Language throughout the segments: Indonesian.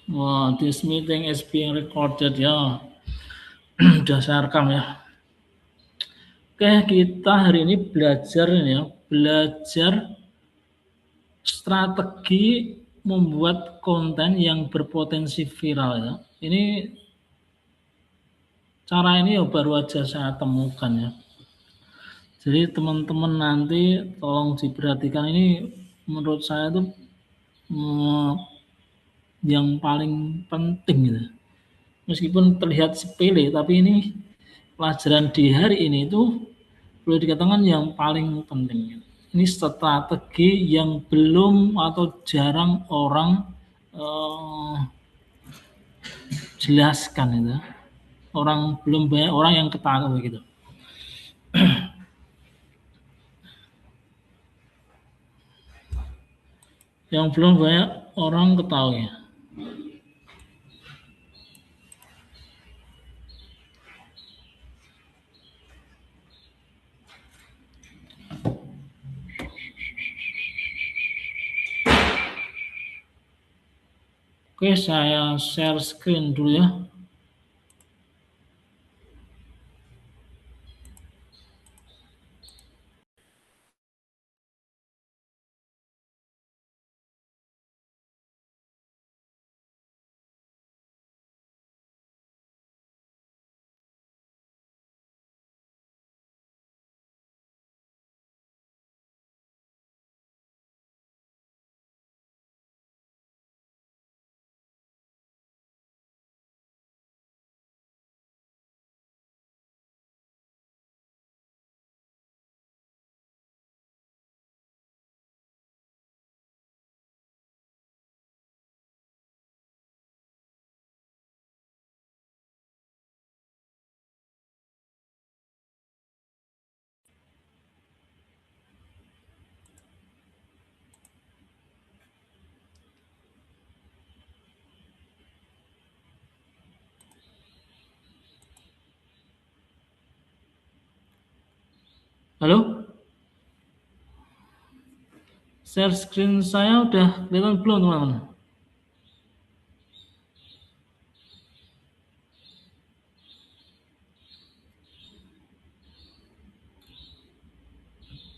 Wah, this meeting is being recorded ya. Udah saya rekam ya. Oke, kita hari ini belajar ini ya, belajar strategi membuat konten yang berpotensi viral ya. Ini cara ini ya baru aja saya temukan ya. Jadi teman-teman nanti tolong diperhatikan, ini menurut saya itu yang paling penting gitu. Meskipun terlihat sepele, tapi ini pelajaran di hari ini itu boleh dikatakan yang paling penting. Ini strategi yang belum atau jarang orang jelaskan itu. Belum banyak orang yang ketahui gitu. Yang belum banyak orang ketahui. Oke, saya share screen dulu ya. Halo? Share screen saya udah kelihatan belum teman-teman?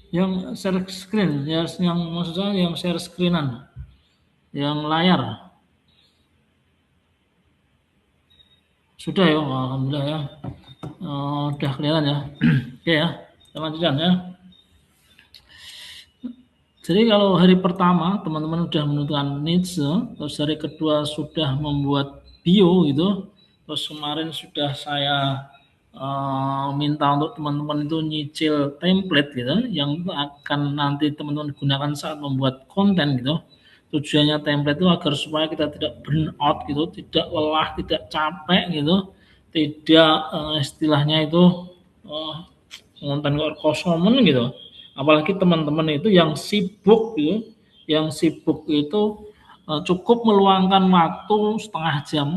Yang share screen, ya, yang maksud saya yang share screenan, yang layar. Sudah ya, alhamdulillah ya. Udah kelihatan ya. Oke ya, kita lanjutkan ya. Jadi kalau hari pertama teman-teman sudah menentukan niche, terus hari kedua sudah membuat bio gitu, terus kemarin sudah saya minta untuk teman-teman itu nyicil template gitu, yang akan nanti teman-teman gunakan saat membuat konten gitu. Tujuannya template itu agar supaya kita tidak burn out gitu, tidak lelah, tidak capek gitu, tidak istilahnya itu konten kosongan gitu. Apalagi teman-teman itu yang sibuk gitu, yang sibuk itu cukup meluangkan waktu setengah jam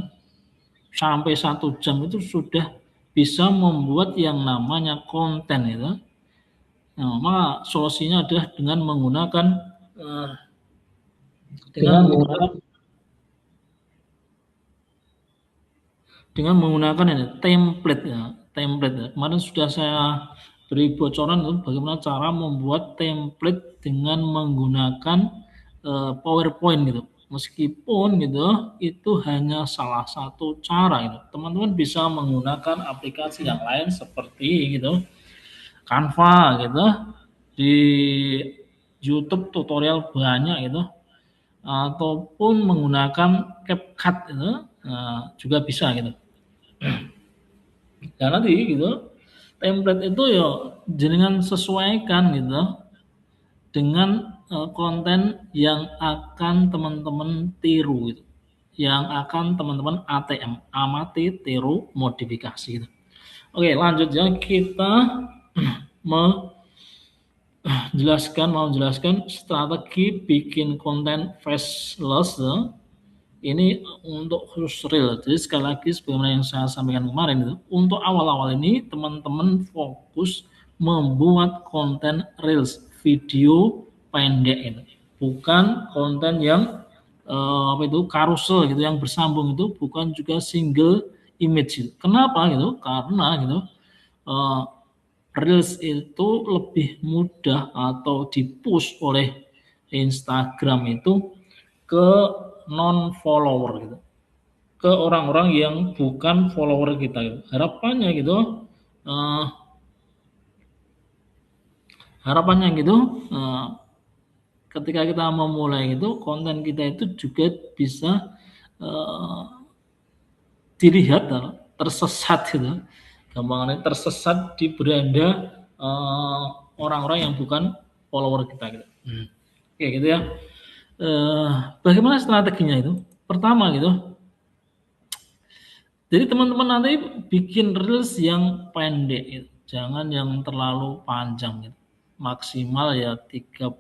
sampai 1 jam itu sudah bisa membuat yang namanya konten itu. Nah, maka solusinya adalah dengan menggunakan uh, dengan menggunakan ini template ya, template ya. Kemarin sudah saya beri bocoran itu bagaimana cara membuat template dengan menggunakan PowerPoint gitu. Meskipun gitu itu hanya salah satu cara gitu. Teman-teman bisa menggunakan aplikasi yang lain seperti gitu Canva gitu, di YouTube tutorial banyak gitu, ataupun menggunakan CapCut gitu, juga bisa gitu. Ya nanti gitu template itu ya jenengan sesuaikan gitu dengan konten yang akan teman-teman tiru gitu, yang akan teman-teman ATM, amati, tiru, modifikasi gitu. Oke, lanjut ya, kita mau jelaskan strategi bikin konten faceless ya. Ini untuk khusus reel. Jadi sekali lagi sebagaimana yang saya sampaikan kemarin itu, untuk awal-awal ini teman-teman fokus membuat konten reels, video pendek ini, bukan konten yang apa itu carousel gitu yang bersambung itu bukan juga single image gitu. Kenapa gitu? Karena gitu Reels itu lebih mudah atau di-push oleh Instagram itu ke non follower gitu, ke orang-orang yang bukan follower kita gitu. Eh, harapannya gitu eh, ketika kita memulai itu konten kita itu juga bisa eh, dilihat tersesat gitu, gampangnya tersesat di beranda orang-orang yang bukan follower kita gitu. Oke gitu ya. Bagaimana strateginya itu? Pertama gitu, jadi teman-teman nanti bikin reels yang pendek gitu. Jangan yang terlalu panjang gitu. Maksimal ya 30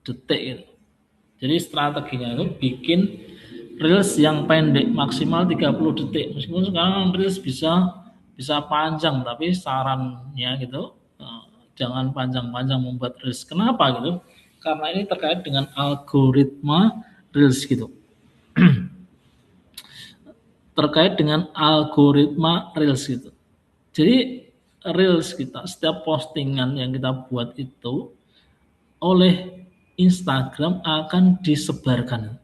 detik gitu. Jadi strateginya itu bikin reels yang pendek maksimal 30 detik. Meskipun sekarang reels bisa bisa panjang, tapi sarannya gitu jangan panjang-panjang membuat reels. Kenapa gitu? Karena ini terkait dengan algoritma reels gitu. Terkait dengan algoritma reels gitu. Jadi reels kita, setiap postingan yang kita buat itu oleh Instagram akan disebarkan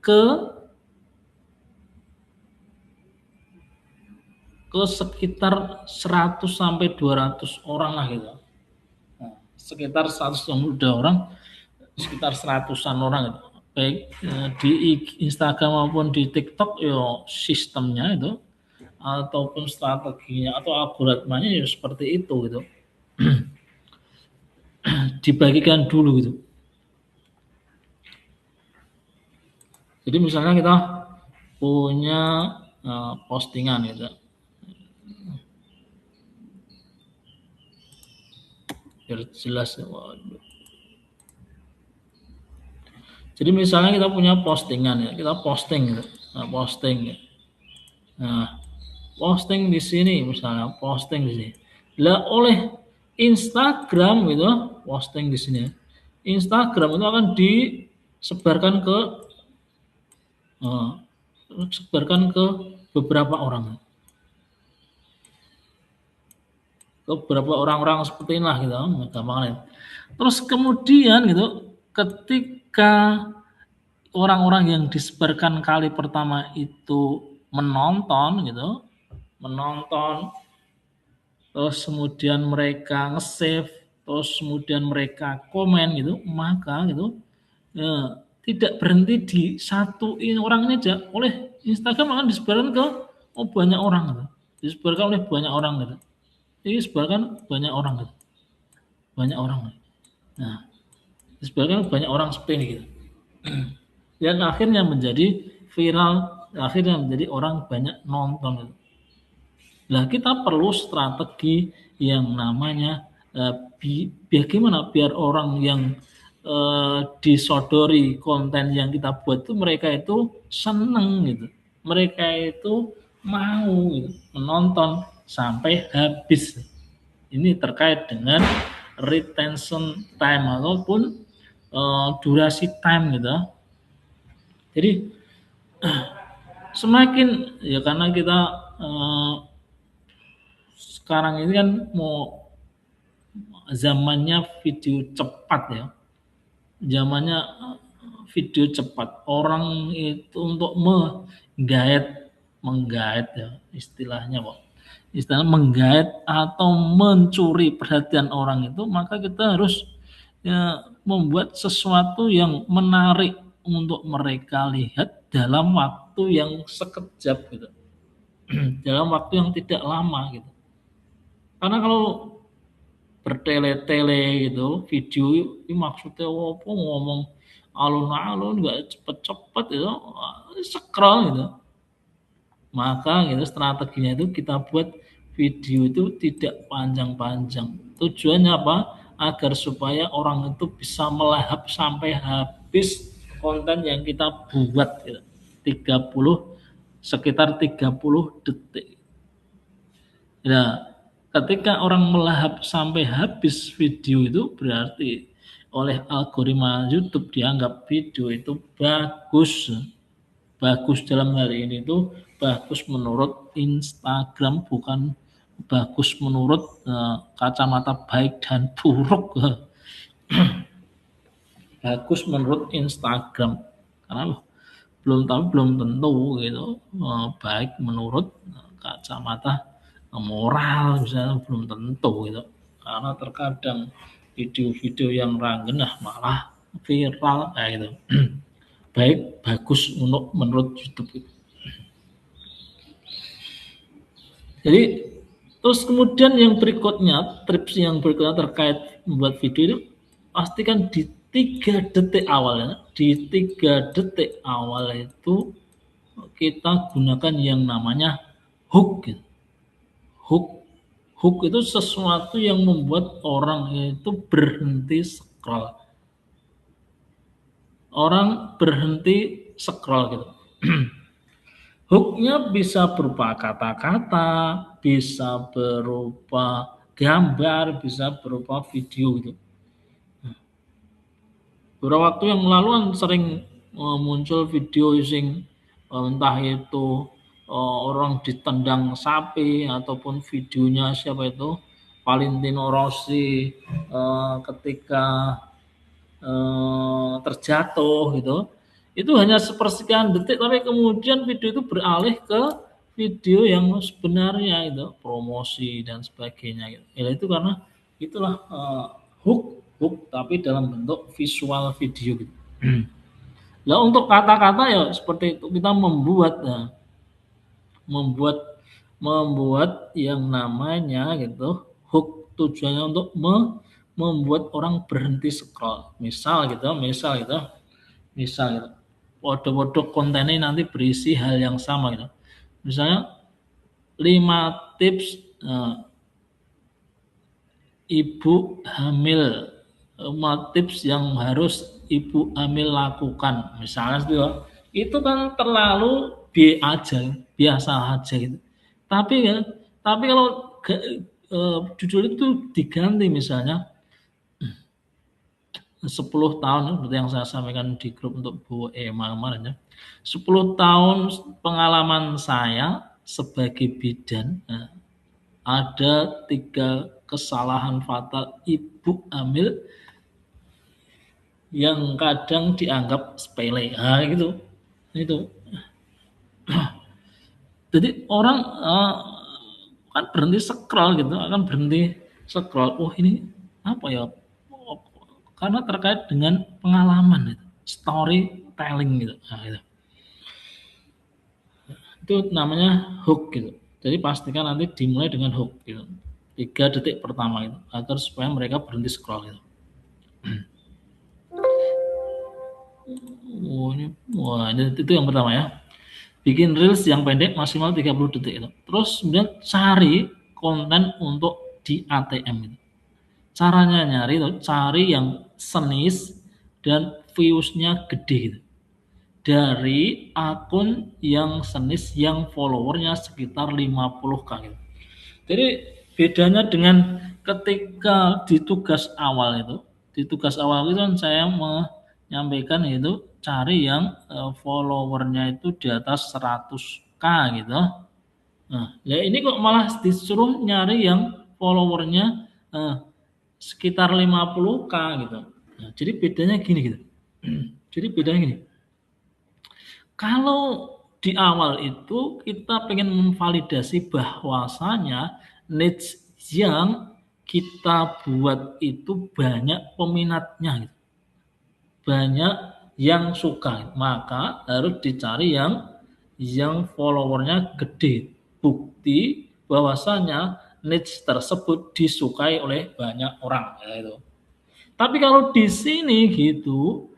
ke sekitar 100 sampai 200 orang lah gitu. Nah, sekitar 100 orang, sekitar 100-an orang gitu. Baik di Instagram maupun di TikTok yo sistemnya itu ataupun strateginya atau algoritmanya ya seperti itu gitu. Dibagikan dulu gitu. Jadi misalnya kita punya postingan gitu. Biar jelas ya. Waduh. Jadi misalnya kita punya postingan ya, kita posting gitu. Nah, posting ya. Nah, posting di sini misalnya, posting di sini. Lah oleh Instagram gitu, posting di sini. Instagram itu akan disebarkan ke eh, sebarkan ke beberapa orang. Ke beberapa orang-orang seperti inilah gitu, gampangnya. Terus kemudian gitu, ketika orang-orang yang disebarkan kali pertama itu menonton gitu, menonton, terus kemudian mereka nge-save, terus kemudian mereka komen gitu, maka gitu ya, tidak berhenti di satu ini orang ini aja, oleh Instagram akan disebarkan ke banyak orang gitu. Disebarkan oleh banyak orang gitu. Ini disebarkan banyak orang gitu. Banyak orang. Nah, disebarkan banyak orang seperti ini gitu. Dan akhirnya menjadi viral, akhirnya menjadi orang banyak nonton. Nah, kita perlu strategi yang namanya bagaimana biar orang yang disodori konten yang kita buat itu mereka itu seneng gitu. Mereka itu mau gitu, menonton sampai habis. Ini terkait dengan retention time ataupun durasi time gitu. Jadi semakin ya karena kita sekarang ini kan mau zamannya video cepat ya. Zamannya video cepat. Orang itu untuk menggait ya istilahnya kok. Istilah menggait atau mencuri perhatian orang itu, maka kita harus ya, membuat sesuatu yang menarik untuk mereka lihat dalam waktu yang sekejap gitu. Dalam waktu yang tidak lama gitu. Karena kalau bertele-tele gitu, video ini maksudnya apa ngomong alun-alun nggak cepet-cepet gitu, scroll gitu. Maka gitu strateginya itu kita buat video itu tidak panjang-panjang. Tujuannya apa? Agar supaya orang itu bisa melahap sampai habis konten yang kita buat gitu. 30 sekitar 30 detik. Nah, ketika orang melahap sampai habis video itu berarti oleh algoritma YouTube dianggap video itu bagus. Bagus dalam hal ini itu bagus menurut Instagram, bukan bagus menurut kacamata baik dan buruk. Bagus menurut Instagram karena belum tentu gitu baik menurut kacamata moral misalnya, belum tentu gitu, karena terkadang video-video yang ranggenah malah viral kayak gitu. Bagus untuk menurut YouTube itu. Jadi terus kemudian yang berikutnya, tips yang berikutnya terkait membuat video itu, pastikan di 3 detik awal ya. Di 3 detik awal itu kita gunakan yang namanya hook. Gitu. Hook itu sesuatu yang membuat orang itu berhenti scroll. Orang berhenti scroll gitu. Hooknya bisa berupa kata-kata, bisa berupa gambar, bisa berupa video gitu. Beberapa waktu yang lalu kan sering muncul video sing entah itu orang ditendang sapi ataupun videonya siapa itu Valentino Rossi ketika terjatuh gitu. Itu hanya sepersekian detik tapi kemudian video itu beralih ke video yang sebenarnya itu promosi dan sebagainya gitu. Ya itu karena itulah hook tapi dalam bentuk visual video gitu. Nah, untuk kata-kata ya seperti itu kita membuat membuat yang namanya gitu hook, tujuannya untuk membuat orang berhenti scroll. Misal gitu. Podo-podo kontennya nanti berisi hal yang sama gitu. Misalnya 5 tips ibu hamil, 5 tips yang harus ibu hamil lakukan. Misalnya itu kan terlalu biasa aja gitu. Tapi kalau judul itu diganti misalnya 10 tahun seperti yang saya sampaikan di grup untuk Bu Ema kemarin ya. 10 tahun pengalaman saya sebagai bidan, ada 3 kesalahan fatal ibu hamil yang kadang dianggap sepele. Nah, gitu. Itu. Jadi orang kan berhenti scroll gitu, akan berhenti scroll. Oh ini apa ya? Karena terkait dengan pengalaman itu, storytelling gitu. Nah, gitu. Itu namanya hook gitu. Jadi pastikan nanti dimulai dengan hook gitu. 3 detik pertama itu agar supaya mereka berhenti scroll gitu. Wah, itu yang pertama ya. Bikin reels yang pendek maksimal 30 detik itu. Terus kemudian cari konten untuk di ATM itu. Caranya nyari itu cari yang senis dan views-nya gede gitu. Dari akun yang senis yang followernya sekitar 50k gitu. Jadi bedanya dengan ketika di tugas awal itu kan saya menyampaikan itu cari yang followernya itu di atas 100k gitu. Nah, ya ini kok malah disuruh nyari yang followernya sekitar 50k gitu. Nah, jadi bedanya gini gitu. Jadi bedanya gini. Kalau di awal itu kita pengen memvalidasi bahwasanya niche yang kita buat itu banyak peminatnya gitu. Banyak yang suka, maka harus dicari yang followernya gede. Bukti bahwasanya niche tersebut disukai oleh banyak orang ya itu. Tapi kalau di sini gitu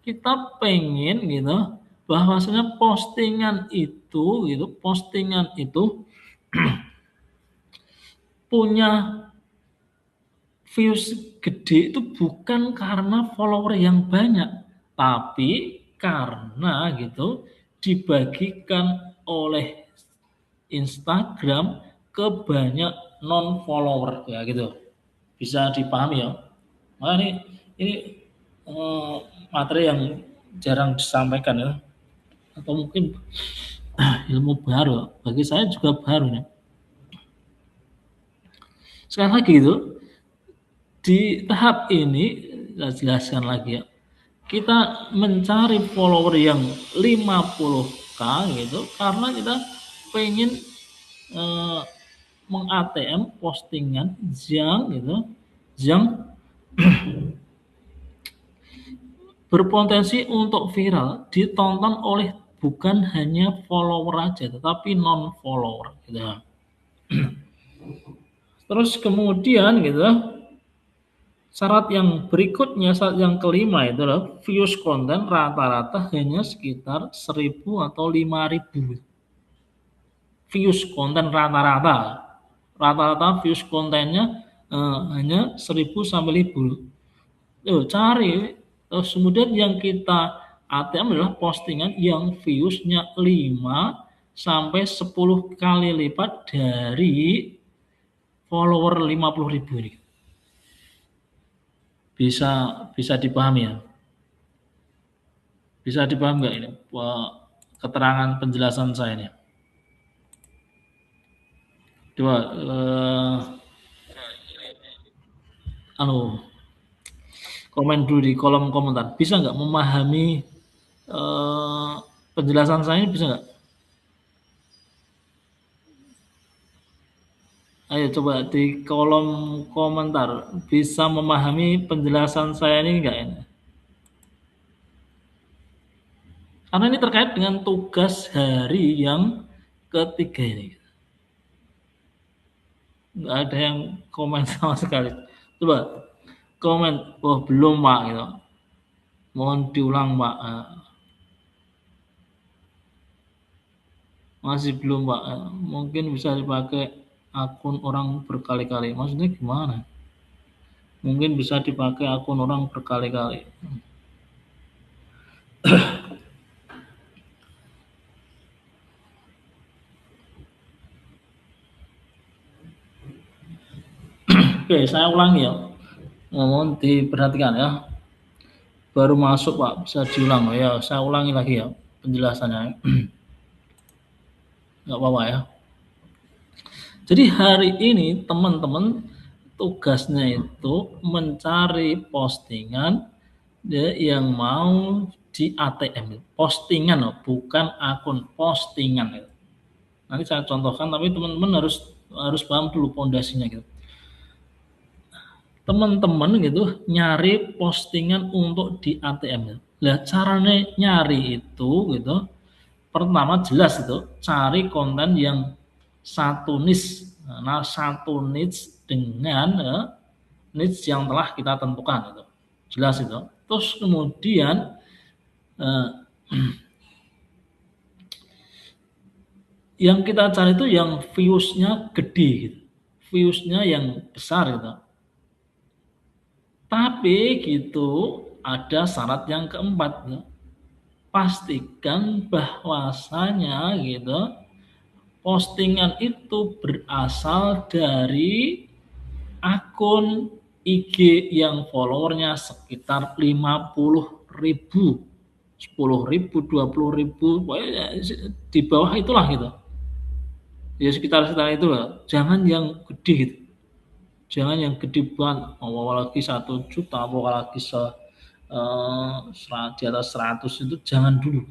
kita pengen gitu bahwasanya postingan itu punya views gede itu bukan karena follower yang banyak, tapi karena gitu dibagikan oleh Instagram ke banyak non follower ya gitu. Bisa dipahami ya. Nah, Ini materi yang jarang disampaikan ya, atau mungkin ilmu baru. Bagi saya juga baru ya. Sekali lagi itu, di tahap ini saya jelaskan lagi ya. Kita mencari follower yang 50k gitu karena kita pengen meng-ATM postingan yang gitu yang berpotensi untuk viral, ditonton oleh bukan hanya follower aja tetapi non follower gitu. Terus kemudian gitu, syarat yang berikutnya, syarat yang kelima itu adalah views konten rata-rata hanya sekitar 1000 atau 5000 views konten rata-rata. Rata-rata views kontennya hanya 1000 sampai 1000. Cari. Terus kemudian yang kita ATM adalah postingan yang viewsnya 5 sampai 10 kali lipat dari follower 50.000 ini. Bisa dipahami ya? Bisa dipahami nggak ini keterangan penjelasan saya ini? Coba komen dulu di kolom komentar. Bisa nggak memahami penjelasan saya ini, bisa nggak? Ayo coba di kolom komentar, bisa memahami penjelasan saya ini nggak ini? Karena ini terkait dengan tugas hari yang ketiga ini. Nggak ada yang komen sama sekali. Coba komen, oh belum Pak gitu. Mohon diulang Pak. Masih belum Pak. Mungkin bisa dipakai akun orang berkali-kali. Maksudnya gimana? Mungkin bisa dipakai akun orang berkali-kali. Oke, saya ulangi ya. Mohon diperhatikan ya. Baru masuk Pak, bisa diulang ya. Saya ulangi lagi ya penjelasannya. Nggak apa-apa ya. Jadi hari ini teman-teman tugasnya itu mencari postingan ya, yang mau di ATM. Postingan loh, bukan akun, postingan gitu. Nanti saya contohkan, tapi teman-teman harus paham dulu pondasinya gitu. Teman-teman gitu nyari postingan untuk di ATM. Nah, caranya nyari itu gitu. Pertama jelas itu cari konten yang satu niche. Nah, satu niche dengan niche yang telah kita tentukan itu. Jelas itu. Terus kemudian yang kita cari itu yang views-nya gede gitu. Views-nya yang besar gitu. Tapi gitu ada syarat yang keempat gitu. Pastikan bahwasanya gitu postingan itu berasal dari akun IG yang followernya sekitar 50.000, 10.000, 20.000, pokoknya di bawah itulah gitu. Ya sekitar itu lah. Jangan yang gede gitu. Jangan yang gede banget, apalagi 1 juta, apalagi di atas 100 itu jangan dulu.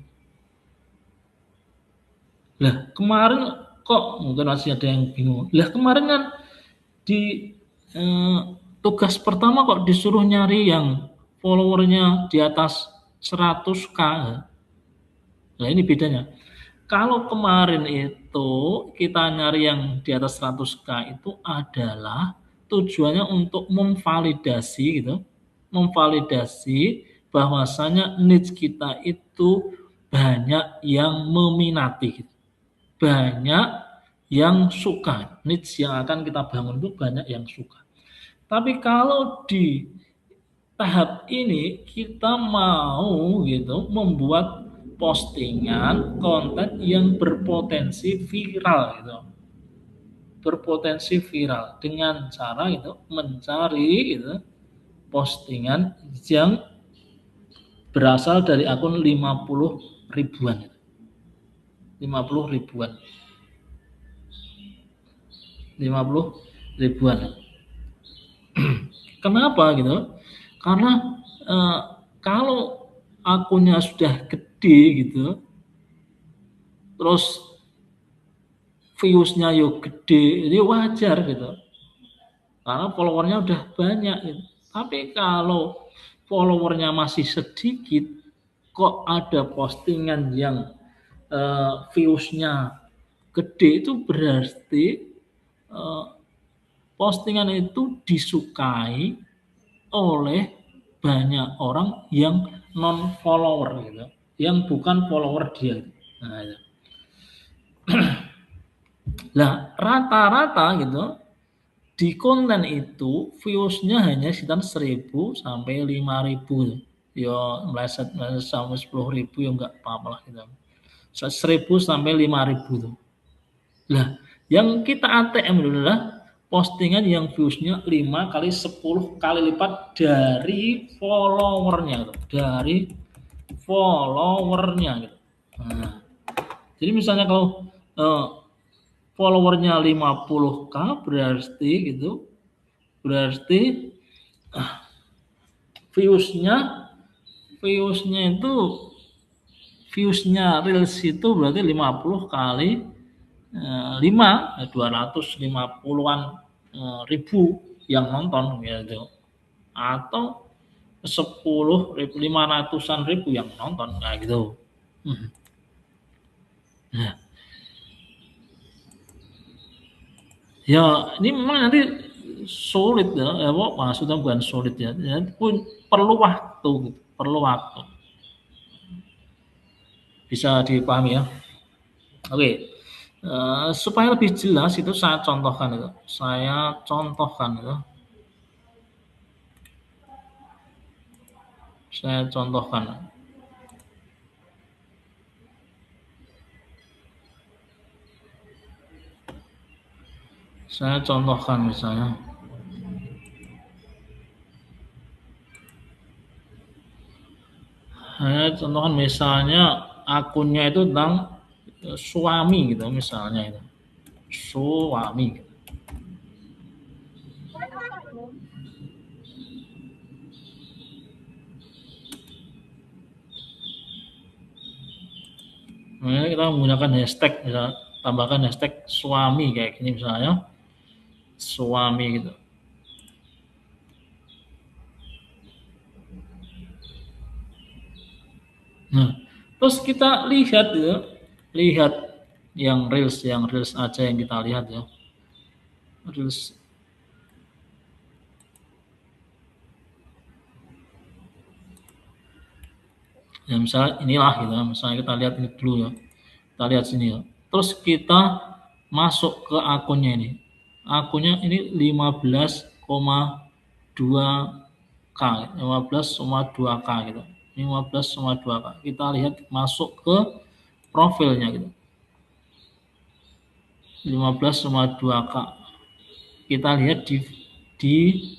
Lah kemarin kok mungkin masih ada yang bingung. Lah kemarin kan di tugas pertama kok disuruh nyari yang followernya di atas 100k. Nah ini bedanya. Kalau kemarin itu kita nyari yang di atas 100k itu adalah tujuannya untuk memvalidasi gitu, memvalidasi bahwasanya niche kita itu banyak yang meminati gitu. Banyak yang suka, niche yang akan kita bangun itu banyak yang suka. Tapi kalau di tahap ini kita mau gitu membuat postingan konten yang berpotensi viral gitu. Berpotensi viral dengan cara itu mencari gitu postingan yang berasal dari akun 50 ribuan. 50 ribuan. 50 ribuan. Kenapa gitu? Karena kalau akunnya sudah gede gitu, terus viewsnya yuk gede, itu wajar gitu. Karena followernya udah banyak gitu. Tapi kalau followernya masih sedikit, kok ada postingan yang viewsnya gede, itu berarti postingan itu disukai oleh banyak orang yang non follower gitu, yang bukan follower dia. Nah, itu. Nah, rata-rata gitu di konten itu viewsnya hanya sekitar 1.000 sampai 5.000. Ya meleset sampai 10.000 ya enggak apa-apa lah gitu. 1.000 sampai 5.000 tuh. Lah, yang kita ATM adalah postingan yang viewsnya 5 kali 10 kali lipat dari followernya gitu. Dari followernya gitu. Nah, jadi misalnya kalau followernya 50k berarti gitu, berarti viewsnya itu viewsnya reels itu berarti 50 kali 5 250-an ribu yang nonton gitu, atau 500-an ribu yang nonton kayak gitu. Nah, ya ini memang nanti sulit ya, maksudnya bukan sulit ya, pun perlu waktu gitu, perlu waktu. Bisa dipahami ya. Oke. Supaya lebih jelas itu saya contohkan itu. Saya contohkan itu. Saya contohkan. Saya contohkan misalnya. Saya contohkan misalnya akunnya itu tentang suami gitu misalnya itu. Suami. Nah, kita menggunakan hashtag misalnya, tambahkan hashtag suami kayak gini misalnya. Suami gitu. Nah, terus kita lihat ya, lihat yang reels aja yang kita lihat ya. Reels. Ya misalnya inilah gitu, misalnya kita lihat ini dulu ya. Kita lihat sini ya. Terus kita masuk ke akunnya ini. Akunnya ini 15,2K, 15,2K gitu. 15,2K. Kita lihat masuk ke profilnya gitu. 15,2K. Kita lihat di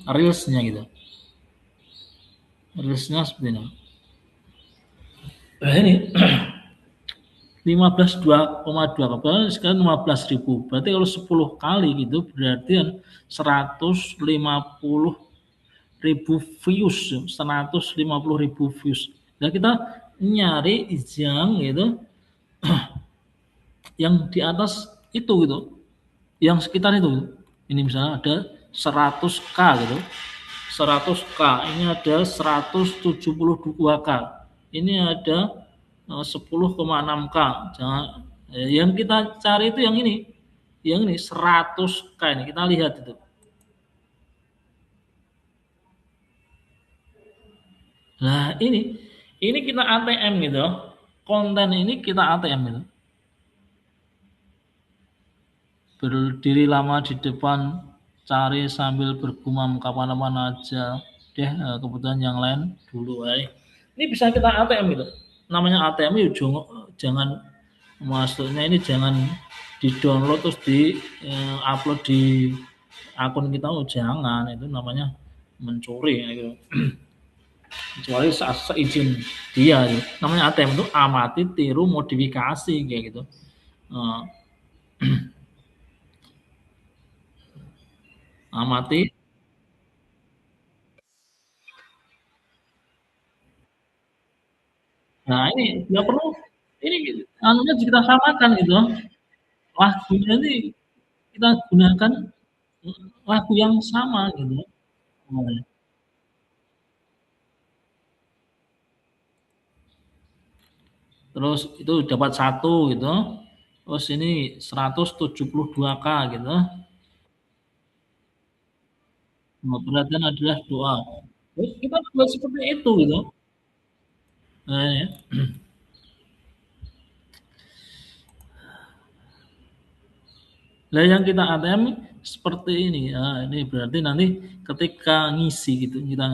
reelsnya gitu. Reelsnya seperti ini. Nah ini 15,2 berarti sekarang 15.000. Berarti kalau 10 kali gitu berarti kan 150.000 views, 150.000 views. Nah kita nyari yang gitu yang di atas itu gitu, yang sekitar itu. Ini misalnya ada 100k gitu, 100k, ini ada 172k, ini ada 10,6k. Jangan, yang kita cari itu yang ini 100k ini, kita lihat itu. Nah ini kita ATM gitu, konten ini kita ATM gitu. Berdiri lama di depan, cari sambil bergumam kapan aja deh, kebutuhan yang lain dulu. Ini bisa kita ATM gitu. Namanya ATM itu jangan maksudnya ini jangan di-download terus di upload di akun kita, jangan. Itu namanya mencuri gitu. Kecuali seizin dia gitu. Namanya ATM itu amati, tiru, modifikasi kayak gitu. Eh, amati. Nah ini nggak perlu ini anunya kita samakan gitu. Lagunya ini kita gunakan lagu yang sama gitu. Nah, terus itu dapat satu gitu. Terus ini 172K gitu. Nah, perhatian adalah doa. Terus kita buat seperti itu gitu. Nah, ya. Lah yang kita ATM seperti ini. Nah, ini berarti nanti ketika ngisi gitu kita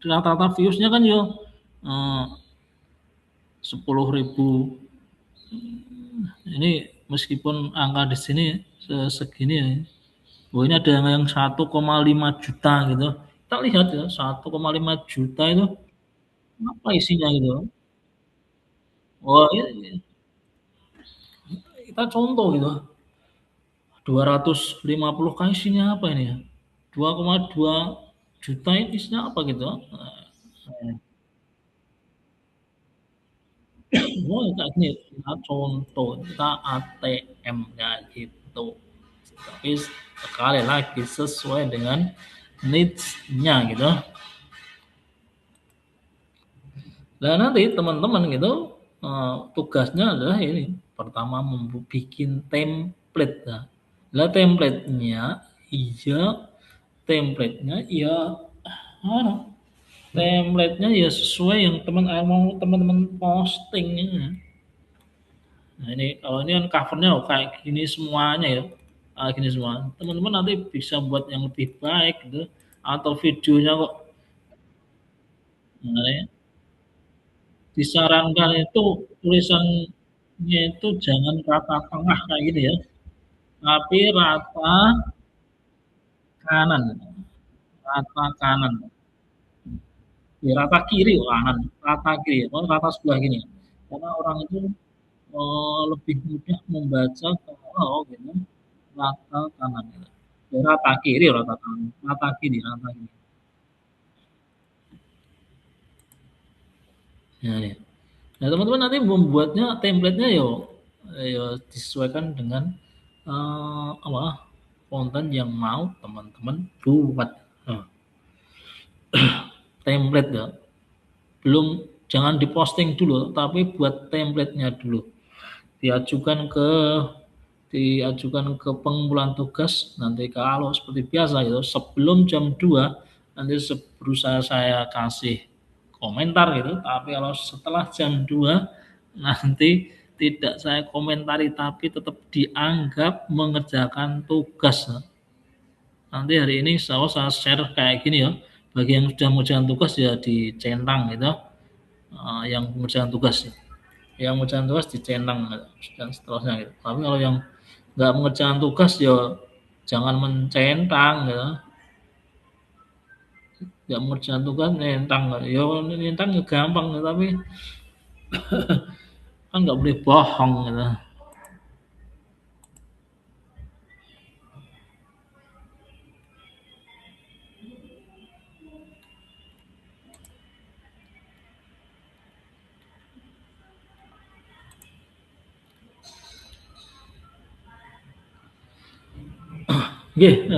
rata-rata viewsnya kan yo 10.000. Ini meskipun angka di sini segini ya. Oh, ini ada yang 1,5 juta gitu. Kita lihat ya 1,5 juta itu apa isinya gitu. Oh, ini kita contoh gitu. 250 kan isinya apa ini ya? 2,2 juta ini isinya apa gitu. Oh, kayak gini, kita contoh, kita ATM kayak gitu. Tapi sekali lagi sesuai dengan needs-nya gitu. Nah nanti teman-teman gitu tugasnya adalah ini pertama bikin template. Lah template-nya ano, template-nya ya sesuai yang mau teman-teman posting ya. Nah ini kalau ini kan covernya kayak gini semuanya ya, gini semua. Teman-teman nanti bisa buat yang lebih baik gitu, atau videonya kok. Nah, ya. Disarankan itu tulisannya itu jangan rata tengah kayak gini ya, tapi rata kanan, rata kanan, ya, rata kiri kanan, rata kiri, rata sebelah gini. Karena orang itu lebih mudah membaca kalau gitu rata kanan gitu. Ya, rata kiri, rata kanan, rata kiri, rata kiri. Nah, ya. Nah, teman-teman nanti membuatnya template-nya yo disesuaikan dengan apa konten yang mau teman-teman buat. Nah, template ya. Belum jangan diposting dulu, tapi buat template-nya dulu. Diajukan ke pengumpulan tugas nanti kalau seperti biasa itu sebelum jam 2 nanti berusaha saya kasih komentar gitu, tapi kalau setelah jam 2 nanti tidak saya komentari tapi tetap dianggap mengerjakan tugas. Nanti hari ini saya share kayak gini ya, bagi yang sudah mengerjakan tugas ya dicentang gitu, yang mengerjakan tugas ya. Yang mengerjakan tugas dicentang dan seterusnya gitu. Tapi kalau yang nggak mengerjakan tugas ya jangan mencentang gitu. Nggak mengerjakan tugas nentang, ya nentang ya gampang tapi kan nggak boleh bohong gitu. Oke,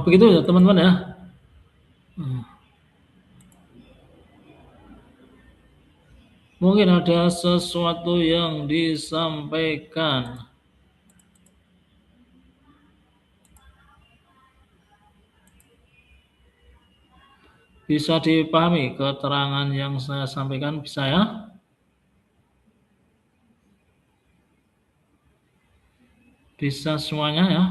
begitu ya teman-teman ya. Mungkin ada sesuatu yang disampaikan. Bisa dipahami keterangan yang saya sampaikan bisa ya? Bisa semuanya ya?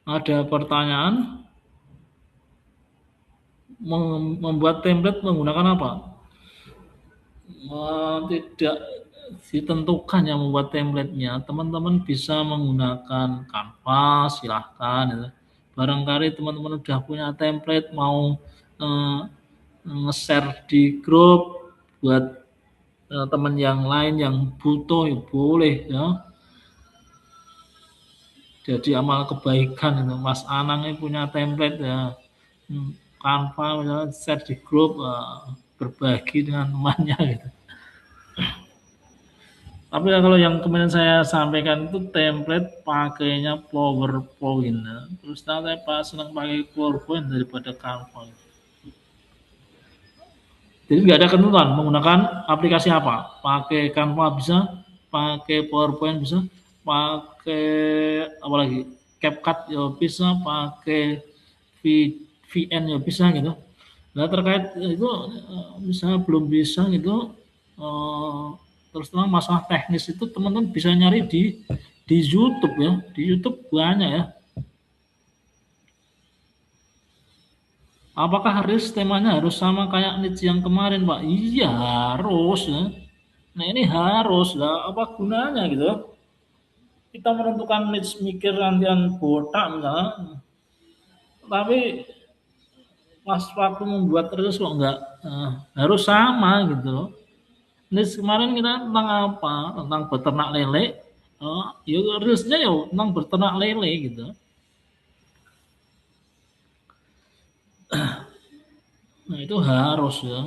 Ada pertanyaan? Membuat template menggunakan apa? Tidak ditentukan yang membuat template-nya, teman-teman bisa menggunakan Canva, silahkan gitu. Barangkali teman-teman udah punya template mau eh, nge-share di grup buat teman yang lain yang butuh ya boleh ya. Jadi amal kebaikan itu. Mas Anang ini punya template ya. Canva misalnya share di grup berbagi dengan temannya gitu. Tapi kalau yang kemarin saya sampaikan itu template pakainya PowerPoint. Ya. Terus saya pas senang pakai PowerPoint daripada Canva. Jadi nggak ada ketentuan menggunakan aplikasi apa. Pakai Canva bisa, pakai PowerPoint bisa, pakai apa lagi? CapCut ya bisa, pakai VN ya bisa gitu. Nah terkait itu misalnya belum bisa gitu, eh, terus terang masalah teknis itu teman-teman bisa nyari di YouTube ya, di YouTube banyak ya. Apakah harus temanya harus sama kayak niche yang kemarin Pak? Iya harus ya. Nah ini harus lah, apa gunanya gitu? Kita menentukan niche mikir nantian botak misalnya, tapi pas waktu membuat terus kok enggak harus sama gitu loh. Niche kemarin kita tentang apa? Tentang beternak lele. Ya harusnya ya tentang beternak lele gitu. Nah itu harus ya.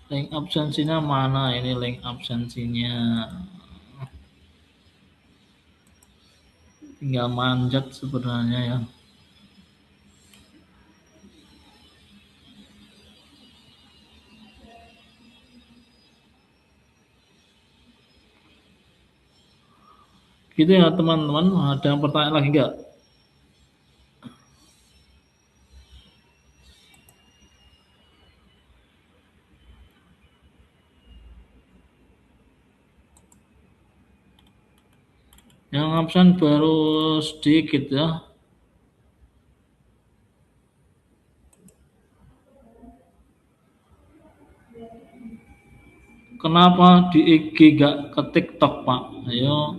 Link absensinya mana ini link absensinya? Tinggal manjat sebenarnya ya. Gitu ya teman-teman. Ada yang pertanyaan lagi nggak? Yang absen baru sedikit ya. Kenapa di IG gak ke TikTok Pak? Ayo,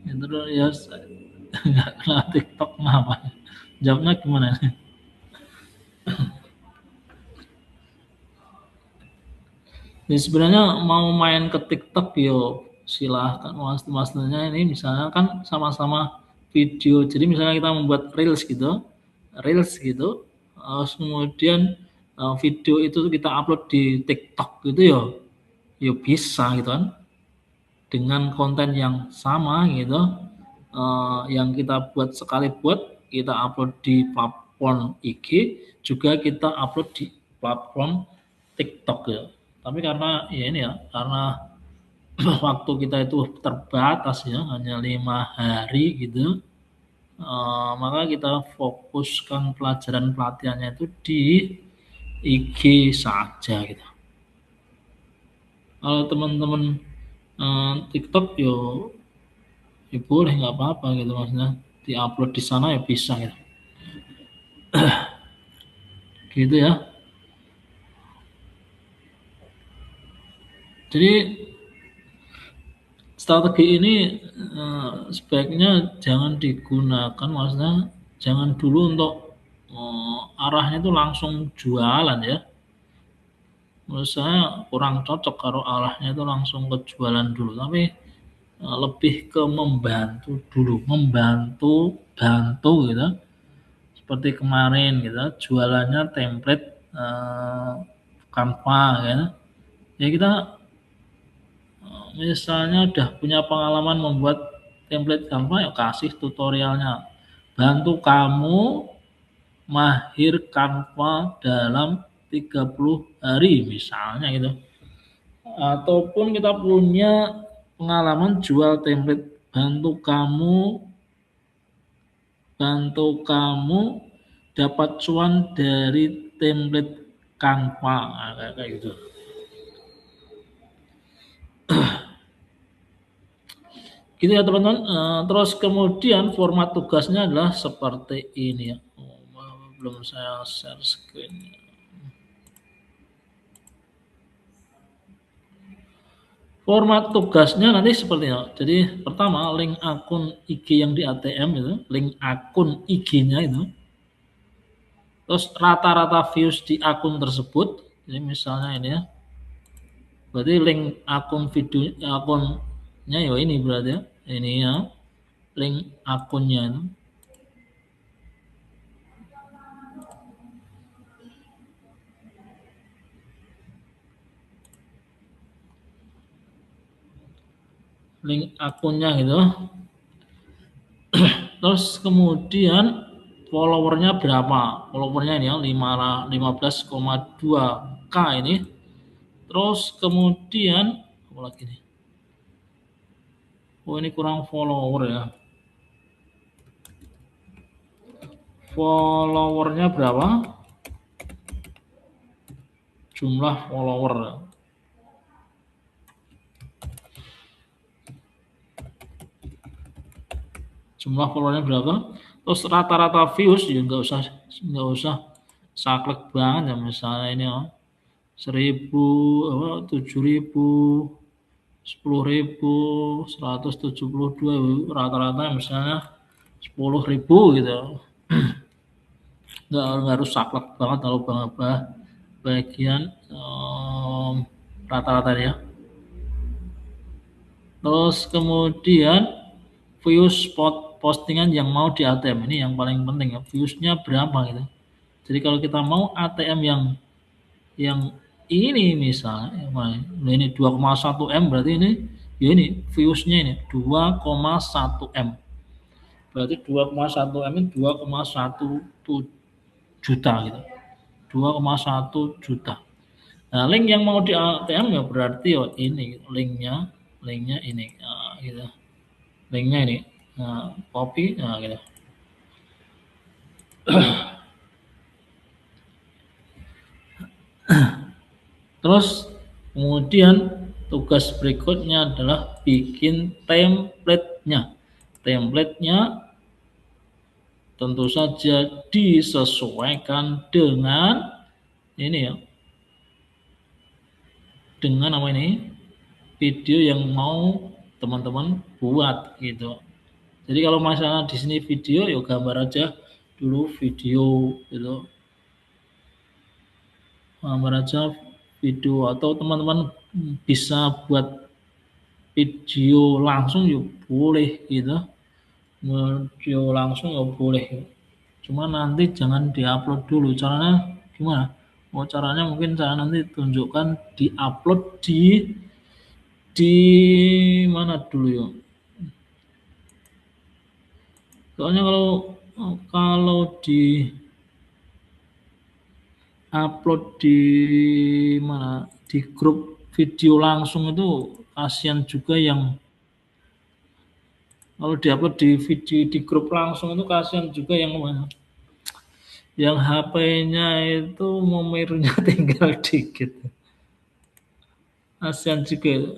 itu ya nggak kenal TikTok kenapa? Jawabnya gimana? Ya, sebenarnya mau main ke TikTok yo silahkan maksudnya ini misalnya kan sama-sama video. Jadi misalnya kita membuat reels gitu, terus kemudian video itu kita upload di TikTok gitu yo bisa gitu kan dengan konten yang sama gitu, yang kita buat sekali buat kita upload di platform IG juga kita upload di platform TikTok ya. Tapi karena ya ini ya karena waktu kita itu terbatas ya hanya 5 hari gitu, maka kita fokuskan pelajaran pelatihannya itu di IG saja gitu. Kalau teman-teman TikTok ya boleh nggak apa-apa gitu maksudnya diupload di sana ya bisa gitu. Gitu ya. Jadi strategi ini sebaiknya jangan digunakan maksudnya jangan dulu untuk arahnya itu langsung jualan ya. Menurut saya kurang cocok kalau arahnya itu langsung ke jualan dulu, tapi lebih ke membantu dulu, bantu gitu. Seperti kemarin gitu, jualannya template Canva gitu. Ya kita misalnya udah punya pengalaman membuat template Canva ya kasih tutorialnya. Bantu kamu mahir Canva dalam 30 hari misalnya gitu. Ataupun kita punya pengalaman jual template bantu kamu dapat cuan dari template Canva nah, kayak gitu. Gitu ya teman-teman. Terus kemudian format tugasnya adalah seperti ini ya. belum saya share screen. Format tugasnya nanti seperti ini. Jadi pertama link akun IG yang di ATM itu, link akun IG-nya itu. Terus rata-rata views di akun tersebut. Jadi misalnya ini ya. Berarti link akun video akunnya ya ini berarti ya. Ini ya. Link akunnya itu. Link akunnya gitu. Terus kemudian followernya berapa? Followernya ini ya 15,2K ini. Terus kemudian apa lagi nih? Oh ini kurang follower ya. Followernya berapa? Jumlah follower. Jumlah followernya berapa? Terus rata-rata views ya nggak usah saklek banget ya misalnya ini ya 1.000, 7.000, 10.000, 172 rata-rata misalnya 10.000 gitu. Nggak harus saklek banget kalau bagian rata-rata ya. Terus kemudian views postingan yang mau di ATM ini yang paling penting ya, viewsnya berapa gitu. Jadi kalau kita mau ATM yang ini misalnya ini 2,1 M berarti ini ya ini viewsnya ini 2,1 M. Berarti 2,1 M ini 2,1 juta gitu. 2,1 juta. Nah, link yang mau di ATM ya berarti ya ini linknya ini gitu. Linknya ini copy gitu. Terus kemudian tugas berikutnya adalah bikin template-nya. Template-nya tentu saja disesuaikan dengan ini ya. Dengan apa ini? Video yang mau teman-teman buat gitu. Jadi kalau misalnya di sini video ya gambar aja dulu video gitu. Gambar aja video atau teman-teman bisa buat video langsung ya boleh gitu. Video langsung ya boleh. Cuma nanti jangan diupload dulu. Caranya gimana? Oh caranya mungkin saya nanti tunjukkan diupload di mana dulu ya? Soalnya kalau di upload di mana di grup video langsung itu kasihan juga yang kalau diupload di video di grup langsung itu kasihan juga yang HP-nya itu memorynya tinggal dikit. Kasihan juga.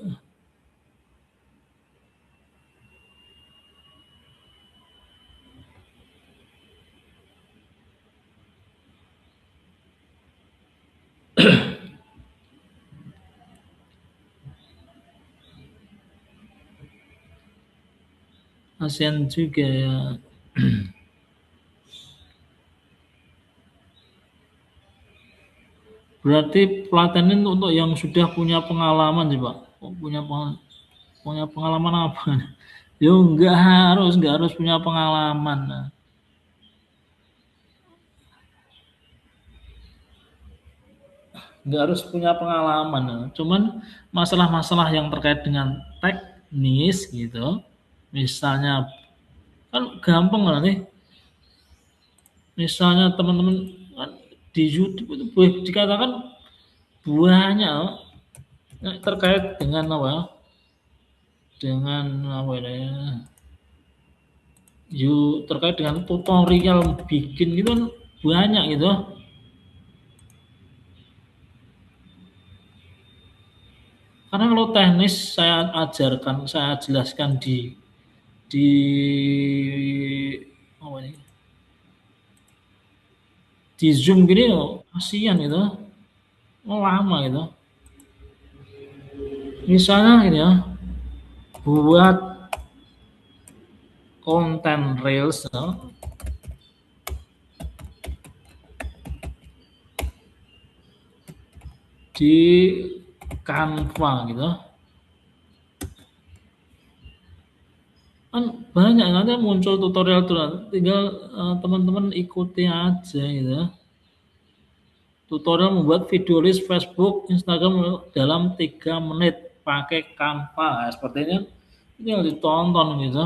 Kasihan juga ya. Berarti pelatihan ini untuk yang sudah punya pengalaman sih Pak. Punya pengalaman apa? Yo nggak harus punya pengalaman. Nggak harus punya pengalaman. Cuman masalah-masalah yang terkait dengan teknis gitu. Misalnya kan gampang lah nih. Misalnya teman-teman kan di YouTube itu boleh dikatakan banyak terkait dengan apa? Dengan apa ya? Terkait dengan tutorial bikin gitu kan banyak gitu. Karena kalau teknis saya jelaskan di apa ini? di Zoom gini oh, kasihan gitu, oh, lama gitu. Misalnya ini ya, buat konten reels ya, di Canva gitu. Kan banyak nanti muncul tutorial tuh, tinggal teman-teman ikuti aja gitu. Tutorial membuat video list Facebook, Instagram dalam 3 menit pakai Canva. Nah, seperti ini tinggal ditonton gitu.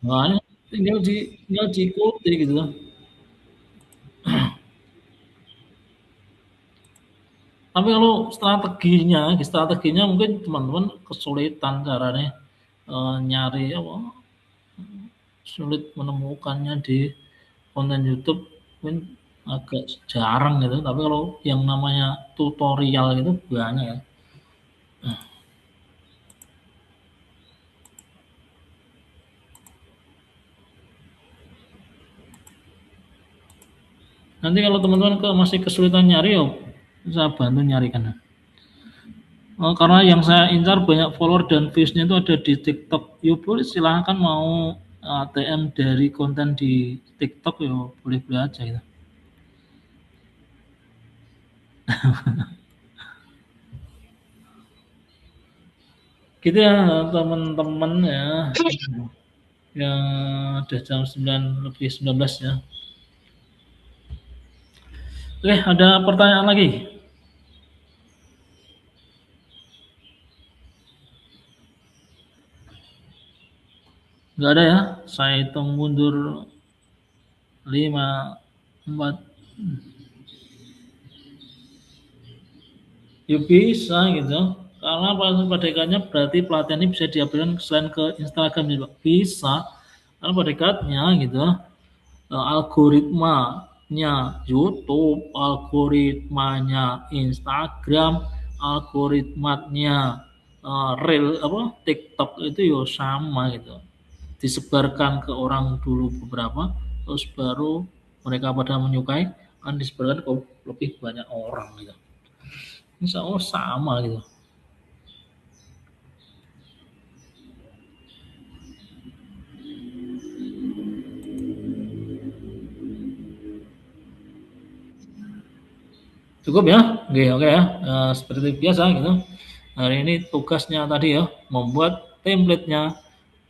Nah, ini tinggal diikuti gitu. Tapi kalau strateginya mungkin teman-teman kesulitan caranya nyari apa, sulit menemukannya di konten YouTube mungkin agak jarang gitu. Tapi kalau yang namanya tutorial itu banyak ya. Nanti kalau teman-teman masih kesulitan nyari ya saya bantu nyarikan. Karena yang saya incar banyak follower dan views-nya itu ada di TikTok. Ya boleh silahkan mau ATM dari konten di TikTok ya boleh-boleh aja gitu. Gitu ya teman-teman ya yang udah jam 9 lebih 19 ya. Oke, ada pertanyaan lagi? Nggak ada ya? Saya hitung mundur 5, 4. Ya bisa gitu. Karena predikat berarti pelatihan ini bisa diaplikasikan selain ke Instagram ya, Pak. Bisa. Karena predikatnya gitu, algoritmanya YouTube, algoritmanya Instagram, algoritmanya Reel apa TikTok itu ya sama gitu. Disebarkan ke orang dulu beberapa, terus baru mereka pada menyukai, kan disebarkan ke lebih banyak orang gitu. Insya Allah sama gitu. Cukup ya? Oke, oke ya. Seperti biasa gitu. Hari ini tugasnya tadi ya, membuat template-nya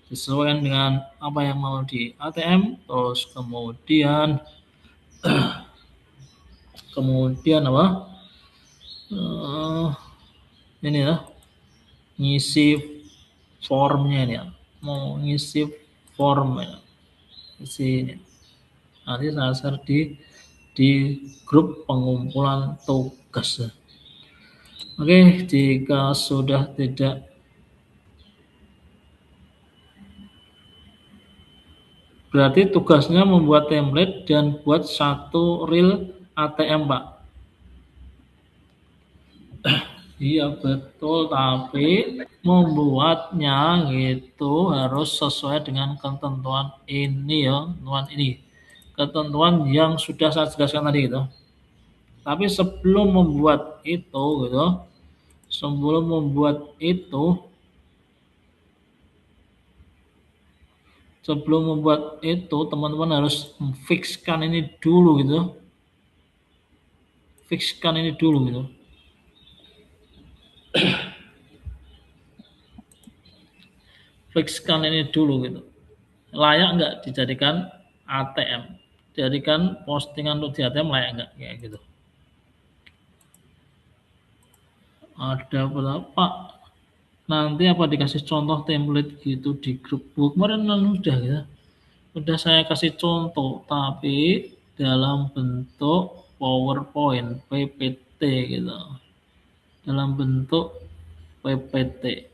disesuaikan dengan apa yang mau di ATM, terus kemudian apa? Eh, ini ya, ngisi formnya ini ya. Mau ngisi form ya. Isi ini. Nanti saya share di grup pengumpulan tugas. Oke, jika sudah tidak berarti tugasnya membuat template dan buat satu reel ATM, Pak. Iya betul, tapi membuatnya gitu harus sesuai dengan ketentuan ini ya, ketentuan ini. Ketentuan yang sudah saya jelaskan tadi gitu. Tapi sebelum membuat itu, teman-teman harus fixkan ini dulu gitu. Fixkan ini dulu gitu. Fixkan ini dulu gitu. Layak nggak dijadikan ATM? Jadikan postingan untuk di ATM layak nggak kayak gitu. Ada berapa? Nanti apa dikasih contoh template gitu di grup book kemarin kan udah gitu. Udah saya kasih contoh tapi dalam bentuk PowerPoint, PPT gitu. Dalam bentuk PPT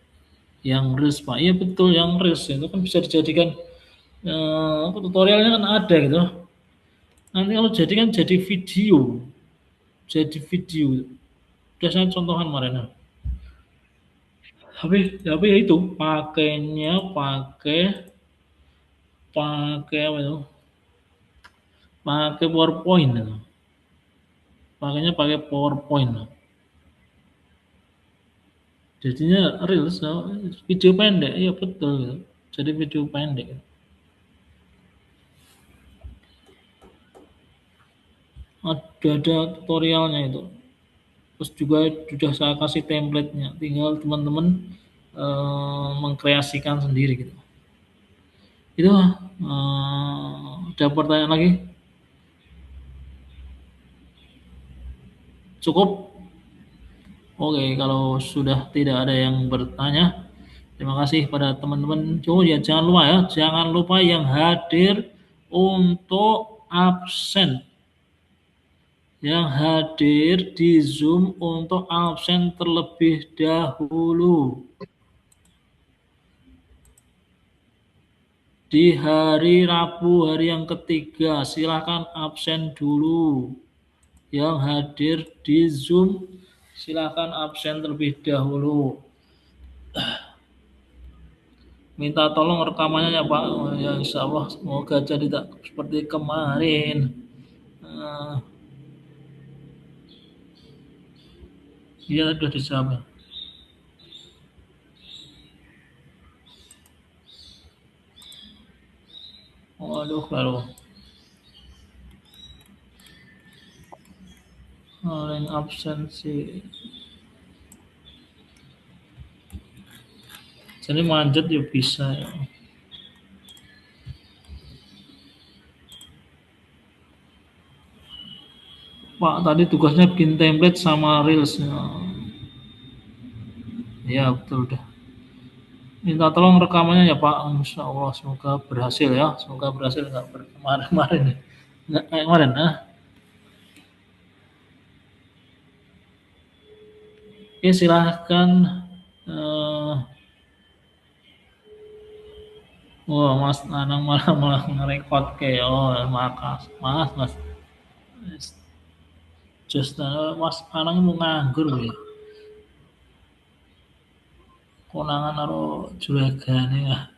yang reels Pak. Iya betul yang reels itu kan bisa dijadikan tutorialnya kan ada gitu. Nanti kalau jadi kan jadi video. Udah saya contohkan kemarin. Tapi ya itu pakainya pakai pakai apa itu? Pakai PowerPoint itu. Pakainya pakai PowerPoint. Jadinya reels, video pendek, iya betul gitu. Jadi video pendek. Ada tutorialnya itu. Terus juga sudah saya kasih template-nya, tinggal teman-teman mengkreasikan sendiri gitu. Itu ada pertanyaan lagi? Cukup? Oke, kalau sudah tidak ada yang bertanya, terima kasih pada teman-teman. Oh ya, jangan lupa ya, jangan lupa yang hadir untuk absen. Yang hadir di Zoom untuk absen terlebih dahulu. Di hari Rabu, hari yang ketiga, silakan absen dulu. Yang hadir di Zoom, silakan absen terlebih dahulu. Minta tolong rekamannya ya Pak. Oh, ya insya Allah semoga jadi tak seperti kemarin. Uh, iya sudah dijawab ya. Waduh kalau yang absen sih. Jadi manjat ya bisa ya. Pak tadi tugasnya bikin template sama reels. Ya betul udah. Minta tolong rekamannya ya Pak. Insya Allah semoga berhasil ya. Semoga berhasil nggak kemarin-kemarin. Nggak kayak kemarin. Oke silahkan. Eh, Wah Mas Anang malah malah ngerekod ke. Oh makas. Mas. Just Mas Anang mau nganggur ya. Konangan karo juragane ya.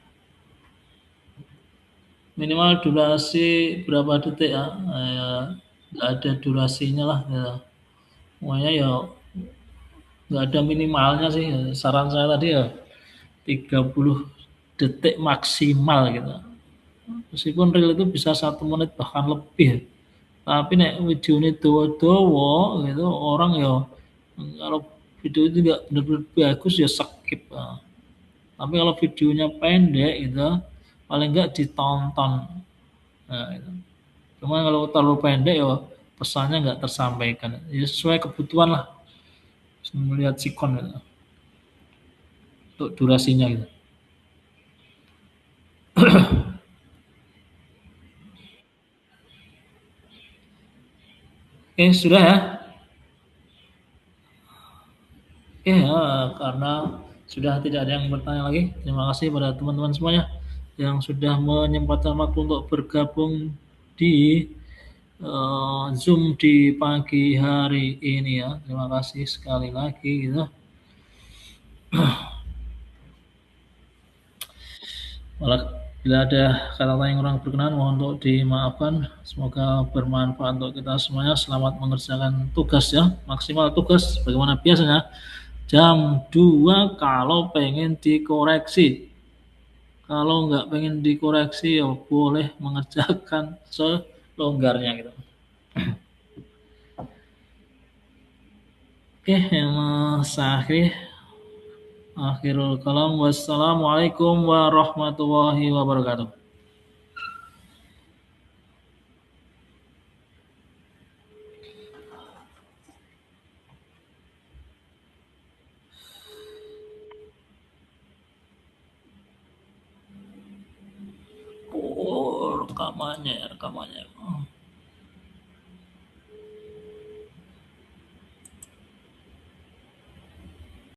Minimal durasi berapa detik ya? Nggak ada durasinya lah ya. Pokoknya ya nggak ada minimalnya sih. Saran saya tadi ya 30 detik maksimal gitu. Meskipun reel itu bisa 1 menit bahkan lebih. Tapi nek video ini dawa-dawa gitu orang ya kalau video itu nggak benar-benar bagus ya skip. Tapi kalau videonya pendek gitu paling nggak ditonton. Nah, itu. Cuma kalau terlalu pendek ya pesannya nggak tersampaikan. Ya sesuai kebutuhan lah. Melihat sikon gitu. Untuk durasinya gitu. Oke, sudah ya. Oke, ya, karena sudah tidak ada yang bertanya lagi. Terima kasih pada teman-teman semuanya yang sudah menyempatkan waktu untuk bergabung di Zoom di pagi hari ini ya. Terima kasih sekali lagi gitu. Malah bila ada kata-kata yang kurang berkenan mohon untuk dimaafkan. Semoga bermanfaat untuk kita semuanya. Selamat mengerjakan tugas ya. Maksimal tugas bagaimana biasanya. Jam 2 kalau pengen dikoreksi. Kalau nggak pengen dikoreksi ya boleh mengerjakan selonggarnya gitu. Oke, Mas Sakri. Akhirul kalam. Wassalamualaikum warahmatullahi wabarakatuh. Oh, rekamannya.